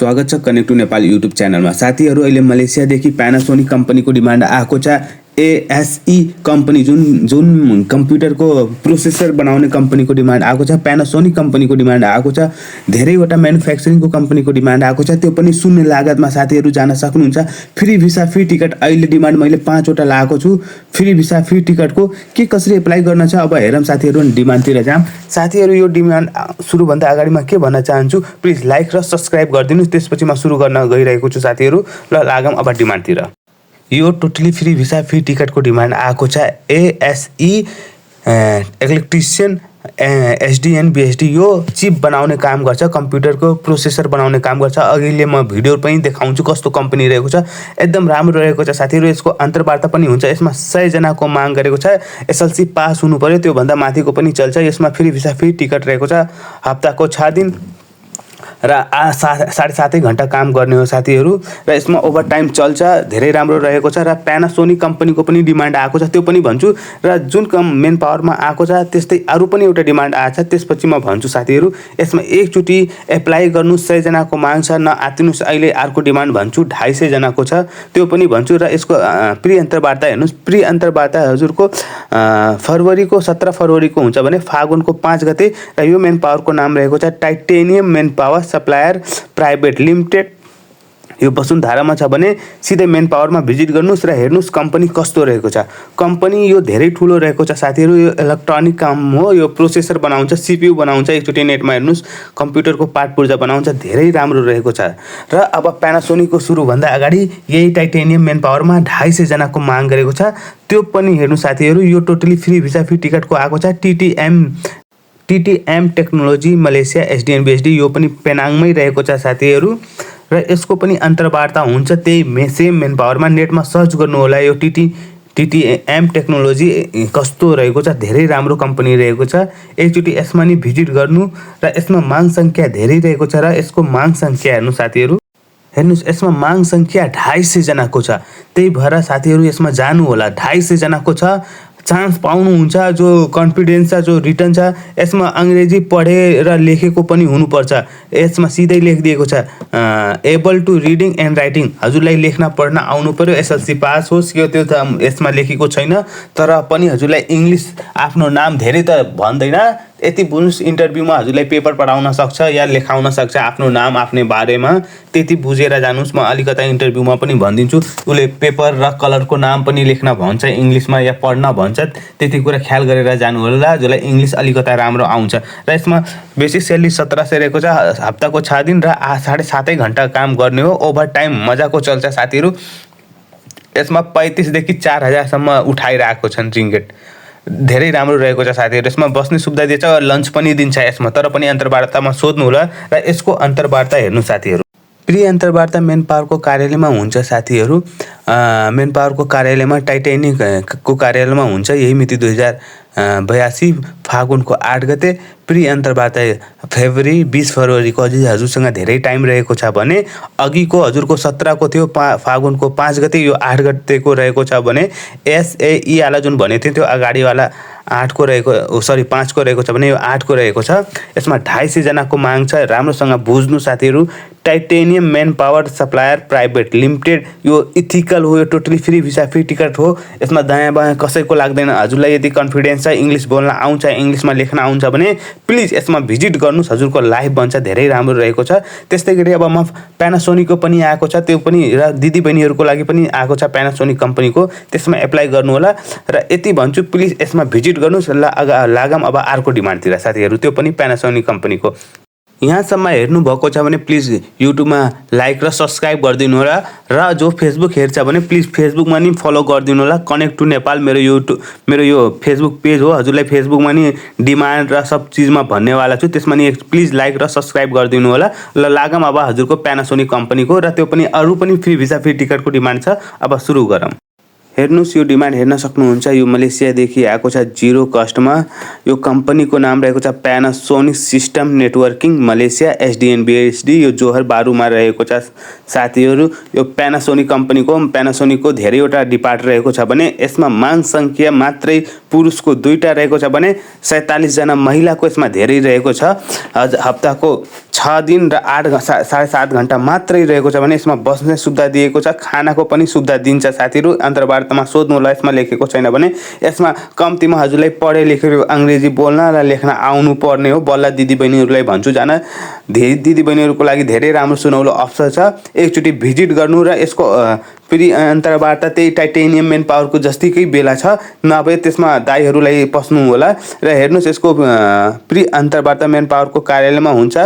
स्वागत छ connect to Nepal YouTube च्यानलमा। साथीहरू, अहिले मलेसियादेखि प्यानासोनिक कम्पनीको डिमान्ड आएको छ। एएसई कम्पनी जुन कम्प्युटरको प्रोसेसर बनाउने कम्पनीको डिमान्ड आएको छ। प्यानासोनिक कम्पनीको डिमान्ड आएको छ। धेरैवटा म्यानुफ्याक्चरिङको कम्पनीको डिमान्ड आएको छ। त्यो पनि शून्य लागतमा साथीहरू जान सक्नुहुन्छ। फ्री भिसा फ्री टिकट अहिले डिमान्ड मैले 5 वटा लगाएको छु। फ्री भिसा फ्री टिकटको के कसरी एप्लाई गर्न छ अब हेरौँ साथीहरू। डिमान्डतिर जाम। साथीहरू, यो डिमान्ड सुरुभन्दा अगाडि म के भन्न चाहन्छु, प्लिज लाइक र सब्सक्राइब गरिदिनुहोस्। त्यसपछि म सुरु गर्न गइरहेको छु साथीहरू। ल लागौँ अब डिमान्डतिर। यो टोटली फ्री भिसा फ्री टिकटको डिमान्ड आएको छ। एएसई इलेक्ट्रिसियन एसडिएन बिएसडी यो चिप बनाउने काम गर्छ, कम्प्युटरको प्रोसेसर बनाउने काम गर्छ। अघिल्ले म भिडियो पनि देखाउँछु कस्तो कम्पनी रहेको छ। एकदम राम्रो रहेको छ साथीहरू। यसको अन्तर्वार्ता पनि हुन्छ। यसमा 100 जनाको माग गरेको छ। एसएलसी पास हुनु पर्यो, त्योभन्दा माथिको पनि चल्छ। यसमा फ्री भिसा फ्री टिकट रहेको छ। हप्ताको 6 दिन र 7.5 घन्टा काम गर्ने हो साथीहरू। र यसमा ओभर टाइम चल्छ। धेरै राम्रो रहेको छ। र प्यानासोनिक कम्पनीको पनि डिमान्ड आएको छ, त्यो पनि भन्छु। र जुन मेन पावरमा आएको छ त्यस्तै अरू पनि एउटा डिमान्ड आएको छ, त्यसपछि म भन्छु साथीहरू। यसमा एकचोटि एप्लाई गर्नु 100 जनाको माग छ। नआतिनुहोस्, अहिले अर्को डिमान्ड भन्छु 250 जनाको छ, त्यो पनि भन्छु। र यसको प्री अन्तर्वार्ता हेर्नुहोस्। प्री अन्तर्वार्ता हजुरको फरवरीको 17 फरवरीको हुन्छ भने फागुनको 5 गते। र यो मेन पावरको नाम रहेको छ titanium main power supplier private limited. यो वसुन्धरामा छ भने सिधै मेन पावरमा भिजिट गर्नुहोस् र हेर्नुहोस् कम्पनी कस्तो रहेको छ। कम्पनी यो धेरै ठुलो रहेको छ साथीहरू। यो इलेक्ट्रोनिक काम हो। यो प्रोसेसर बनाउँछ, सिपियु बनाउँछ। एकचोटि नेटमा हेर्नुहोस्, कम्प्युटरको पार्ट पुर्जा बनाउँछ। धेरै राम्रो रहेको छ। र अब प्यानासोनिकको सुरुभन्दा अगाडि यही टाइटेनियम मेन पावरमा 250 जनाको माग गरेको छ, त्यो पनि हेर्नु साथीहरू। यो टोटली फ्री भिसा फ्री टिकटको आएको छ। टिटिएम टेक्नोलोजी मलेसिया एसडिएन बिएसडी, यो पनि पेनाङमै रहेको छ साथीहरू। र यसको पनि अन्तर्वार्ता हुन्छ त्यही सेम मेन पावरमा। नेटमा सर्च गर्नु होला यो टिटिएम टेक्नोलोजी कस्तो रहेको छ। धेरै राम्रो कम्पनी रहेको छ। एकचोटि यसमा नि भिजिट गर्नु। र यसमा माग सङ्ख्या धेरै रहेको छ। र यसको माग सङ्ख्या हेर्नु साथीहरू। हेर्नुहोस्, यसमा माग सङ्ख्या 250 जनाको छ। त्यही भएर साथीहरू यसमा जानु होला। 250 जनाको छ। चान्स पाउनुहुन्छ। जो कन्फिडेन्स छ, जो रिटर्न छ, यसमा अङ्ग्रेजी पढेर लेखेको पनि हुनुपर्छ। यसमा सिधै लेखिदिएको छ able to reading and writing. हजुरलाई लेख्न पढ्न आउनु पर्यो। एसएलसी पास होस्, त्यो त यसमा लेखेको छैन। तर पनि हजुरलाई इङ्ग्लिस आफ्नो नाम धेरै त भन्दैन, यति बुझ्नुहोस्। इन्टरभ्यूमा हजुरलाई पेपर पढाउन सक्छ या लेखाउन सक्छ आफ्नो नाम आफ्नै बारेमा। त्यति बुझेर जानुहोस्। म अलिकता इन्टरभ्यूमा पनि भनिदिन्छु। उसले पेपर र कलरको नाम पनि लेख्न भन्छ इङ्ग्लिसमा या पढ्न भन्छ। त्यति कुरा ख्याल गरेर जानु होला, जसलाई इङ्ग्लिस अलिकता राम्रो आउँछ। र यसमा बेसिक स्यालेरी 1700 रहेको छ। हप्ताको 6 दिन र 7.5 घन्टा काम गर्ने हो। ओभर टाइम मजाको चल्छ साथीहरू। यसमा 35 देखि 4000 सम्म उठाइरहेको छन् रिङ्गेट। धेरै राम्रो रहेको छ साथीहरू। यसमा बस्ने सुविधा दिन्छ, लन्च पनि दिन्छ यसमा। तर पनि अन्तर्वार्तामा सोध्नु होला। र यसको अन्तर्वार्ता हेर्नु साथीहरू। प्री अन्तर्वार्ता मेन पावरको कार्यालयमा हुन्छ साथीहरू। मेन पावरको कार्यालयमा टाइटेनिकको कार्यालयमा हुन्छ। यही मिति 2082 फागुनको 8 गते। प्री अन्तर्वार्ता फेब्रुअरी 20 फरवरीको। अझै हजुरसँग धेरै टाइम रहेको छ भने अघिको हजुरको 17 को थियो, फागुनको 5 गते। यो 8 गतेको रहेको छ भने एसएई वाला जुन भनेको थियो त्यो अगाडिवाला 8 को रहेको, सरी 5 को रहेको छ भने यो 8 को रहेको छ। यसमा 250 जनाको माग छ। राम्रोसँग बुझ्नु साथीहरू। Titanium main power supplier private limited, यो इथिकल हो। यो totally free visa free ticket हो। यसमा दायाँ बायाँ कसैको लाग्दैन। हजुरलाई यदि कन्फिडेन्स छ, इङ्ग्लिस बोल्न आउँछ, इङ्ग्लिसमा लेख्न आउँछ भने प्लिज यसमा भिजिट गर्नुहोस्। हजुरको लाइफ बन्छ। धेरै राम्रो रहेको छ। त्यस्तै गरी अब म प्यानासोनिकको पनि आएको छ, त्यो पनि र दिदीबहिनीहरूको लागि पनि आएको छ प्यानासोनिक कम्पनीको। त्यसमा एप्लाई गर्नु होला। र यति भन्छु, प्लिज यसमा भिजिट गर्नुहोस्। लागम अब अर्को डिमान्डतिर साथीहरू। त्यो पनि प्यानासोनिक कम्पनीको। यहाँसम्म हेर्नुभएको छ भने प्लिज युट्युबमा लाइक र सब्सक्राइब गरिदिनु होला। र जो फेसबुक हेर्छ भने प्लिज फेसबुकमा नि फलो गरिदिनु होला। कनेक्ट टु नेपाल मेरो यो फेसबुक पेज हो। हजुरलाई फेसबुकमा नि डिमान्ड र सब चिजमा भन्नेवाला छु। त्यसमा नि प्लिज लाइक र सब्सक्राइब गरिदिनु होला। ल लागम अब हजुरको प्यानासोनिक कम्पनीको। र त्यो पनि अरू पनि फ्री भिसा फ्री टिकटको डिमान्ड छ। अब सुरु गरौँ। हेर्नुहोस्, यो डिमान्ड हेर्न सक्नुहुन्छ। यो मलेसियादेखि आएको छ 0 कस्टमा। यो कम्पनीको नाम रहेको छ प्यानासोनिक सिस्टम नेटवर्किङ मलेसिया एसडिएन बिएसडी। यो जोहर बारुमा रहेको छ साथीहरू। यो प्यानासोनिक प्यानासोनिकको धेरैवटा डिपार्ट रहेको छ भने यसमा माग सङ्ख्या मात्रै पुरुषको 2टा रहेको छ भने 47 जना महिलाको यसमा धेरै रहेको छ। हप्ताको 6 दिन र 7.5 घण्टा मात्रै रहेको छ भने यसमा बस्ने सुविधा दिएको छ, खानाको पनि सुविधा दिन्छ साथीहरू। अन्तर्वार्तामा सोध्नु होला, यसमा लेखेको छैन भने। यसमा कम्तीमा हजुरलाई पढे लेखेको अङ्ग्रेजी बोल्न र लेख्न आउनु पर्ने हो। बल्ल दिदीबहिनीहरूलाई भन्छु जान, धेरै दिदीबहिनीहरूको लागि धेरै राम्रो सुनौलो अवसर छ। एकचोटि भिजिट गर्नु र यसको फेरि अन्तर्वार्ता त्यही टाइटेनियम मेन पावरको जस्तिकै बेला छ, नभए त्यसमा दाइहरूलाई पस्नु होला। र हेर्नुहोस्, यसको प्रि अन्तर्वार्ता मेन पावरको कार्यालयमा हुन्छ।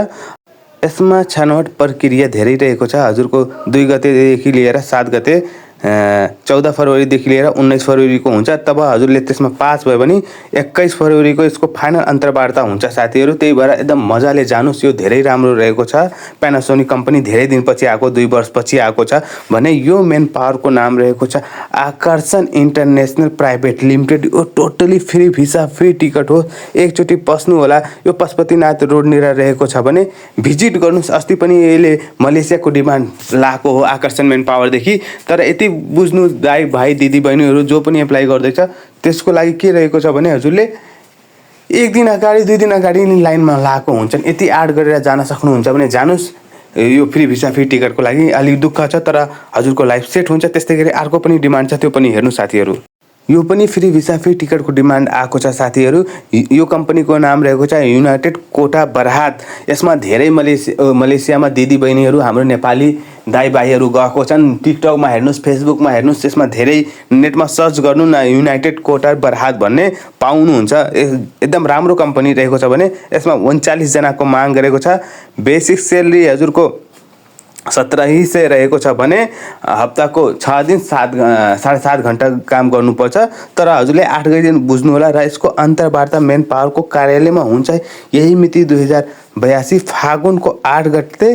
यसमा छनौट प्रक्रिया धेरै रहेको छ। हजुरको 2 गतेदेखि लिएर 7 गते, 14 फरवरीदेखि लिएर 19 फरवरीको हुन्छ। तब हजुरले त्यसमा पास भयो भने 21 फरवरीको यसको फाइनल अन्तर्वार्ता हुन्छ साथीहरू। त्यही भएर एकदम मजाले जानुहोस्, यो धेरै राम्रो रहेको छ। प्यानासोनिक कम्पनी धेरै दिनपछि आएको, 2 वर्षपछि आएको छ भने यो मेन पावरको नाम रहेको छ आकर्षण इन्टरनेसनल प्राइभेट लिमिटेड। यो totally free visa, free ticket हो। एकचोटि पस्नु होला। यो पशुपतिनाथ रोडनिर रहेको छ भने भिजिट गर्नुहोस्। अस्ति पनि यसले मलेसियाको डिमान्ड लाएको हो आकर्षण मेन पावरदेखि। तर यति बुझ्नु दाइ भाइ दिदी बहिनीहरू जो पनि एप्लाई गर्दैछ, त्यसको लागि के रहेको छ भने हजुरले 1 दिन अगाडि 2 दिन अगाडि लाइनमा लागेको हुन्छन्। यति आड गरेर जान सक्नुहुन्छ भने जानुहोस्। यो फ्री भिसा, फ्री टिकटको लागि अलिक दुःख छ, तर हजुरको लाइफ सेट हुन्छ। त्यस्तै गरी अर्को पनि डिमान्ड छ, त्यो पनि हेर्नु साथीहरू। यो पनि फ्री भिसा, फ्री टिकटको डिमान्ड आएको छ साथीहरू। यो कम्पनीको नाम रहेको छ युनाइटेड कोटा बरहात। यसमा धेरै मलेसियामा दिदी बहिनीहरू, हाम्रो नेपाली दाइ भाइहरू गएको छन्। टिकटकमा हेर्नुहोस्, फेसबुकमा हेर्नुहोस्, यसमा धेरै नेटमा सर्च गर्नु न, युनाइटेड कोटा बरहात भन्ने पाउनुहुन्छ। एकदम राम्रो कम्पनी रहेको छ भने यसमा 39 जनाको माग गरेको छ। बेसिक स्यालेरी हजुरको 1700 रहेको छ भने हप्ताको 6 दिन 7.5 घण्टा काम गर्नुपर्छ। तर हजुरले 8 दिन बुझ्नु होला। र यसको अन्तर्वार्ता मेन पावरको कार्यालयमा हुन्छ। यही मिति 2082 फागुनको 8 गते,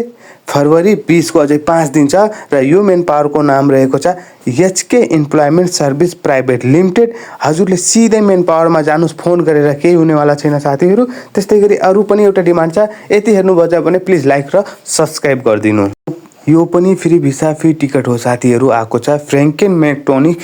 फरवरी 20 को अझै 5 दिन छ। र यो मेन पावरको नाम रहेको छ HK employment service private limited. हजुरले सिधै मेन पावरमा जानुहोस्, फोन गरेर केही हुनेवाला छैन साथीहरू। त्यस्तै गरी अरू पनि एउटा डिमान्ड छ। यति हेर्नुभयो भने प्लिज लाइक र सब्सक्राइब गरिदिनु। यो पनि फ्री भिसा, फ्री टिकट हो साथीहरू। आएको छ फ्रेङ्केन मेक्ट्रोनिक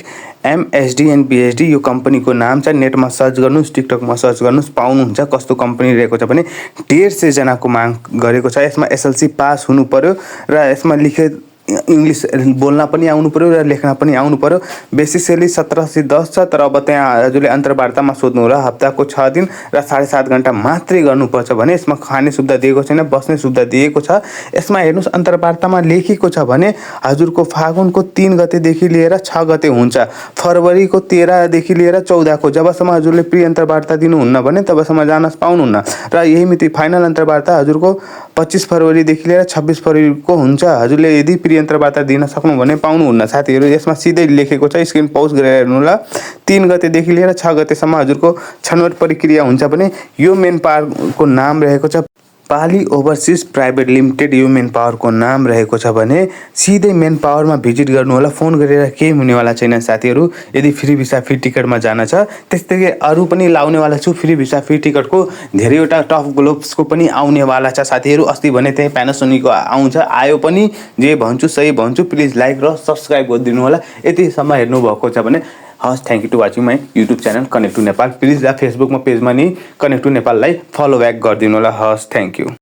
MSD एन्ड BSD। यो कम्पनीको नाम छ। नेटमा सर्च गर्नुहोस्, टिकटकमा सर्च गर्नुहोस्, पाउनुहुन्छ। कस्तो कम्पनी रहेको छ भने 150 जनाको माग गरेको छ। यसमा SLC पास हुनु पर्यो र यसमा लेखे इङ्ग्लिस बोल्न पनि आउनु पर्यो र लेख्न पनि आउनु पर्यो। बेसिक स्यालेरी 1710 छ। तर अब त्यहाँ हजुरले अन्तर्वार्तामा सोध्नु होला। हप्ताको 6 दिन र 7.5 घण्टा मात्रै गर्नुपर्छ भने यसमा खाने सुविधा दिएको छैन, बस्ने सुविधा दिएको छ। यसमा हेर्नुहोस्, अन्तर्वार्तामा लेखेको छ भने हजुरको फागुनको 3 गतेदेखि लिएर 6 गते हुन्छ। फरवरीको 13 देखि लिएर 14 को, जबसम्म हजुरले प्रि अन्तर्वार्ता दिनुहुन्न भने तबसम्म जान पाउनुहुन्न। र यही मिति फाइनल अन्तर्वार्ता हजुरको 25 फरवरीदेखि लिएर 26 फरवरीको हुन्छ। हजुरले यदि प्रि अन्तर्वार्ता दिन सक्नु भने पाउनुहुन्न साथीहरू। यसमा सिधै लेखेको छ, स्क्रिन पौज गरेर हेर्नु होला। 3 गतेदेखि लिएर 6 गतेसम्म हजुरको छनौट प्रक्रिया हुन्छ भने यो मेन पावरको नाम रहेको छ पाली ओभरसिज प्राइभेट लिमिटेड। यो मेन पावरको नाम रहेको छ भने सिधै मेन पावरमा भिजिट गर्नु होला। फोन गरेर केही हुनेवाला छैन साथीहरू। यदि फ्री भिसा, फ्री टिकटमा जान छ। त्यस्तै अरू पनि लाउनेवाला छु फ्री भिसा, फ्री टिकटको। धेरैवटा टफ ग्लोब्सको पनि आउनेवाला छ साथीहरू। अस्ति भने त्यही प्यानासोनिकको आउँछ, आयो पनि। जे भन्छु सही भन्छु। प्लिज लाइक र सब्सक्राइब गरिदिनु होला। यतिसम्म हेर्नुभएको छ भने हस्। Thank you to watching my YouTube channel connect to Nepal. Please फेसबुकमा पेजमा नि कनेक्ट टु नेपाललाई फलो ब्याक गरिदिनु होला। हस्, थ्याङ्क यू।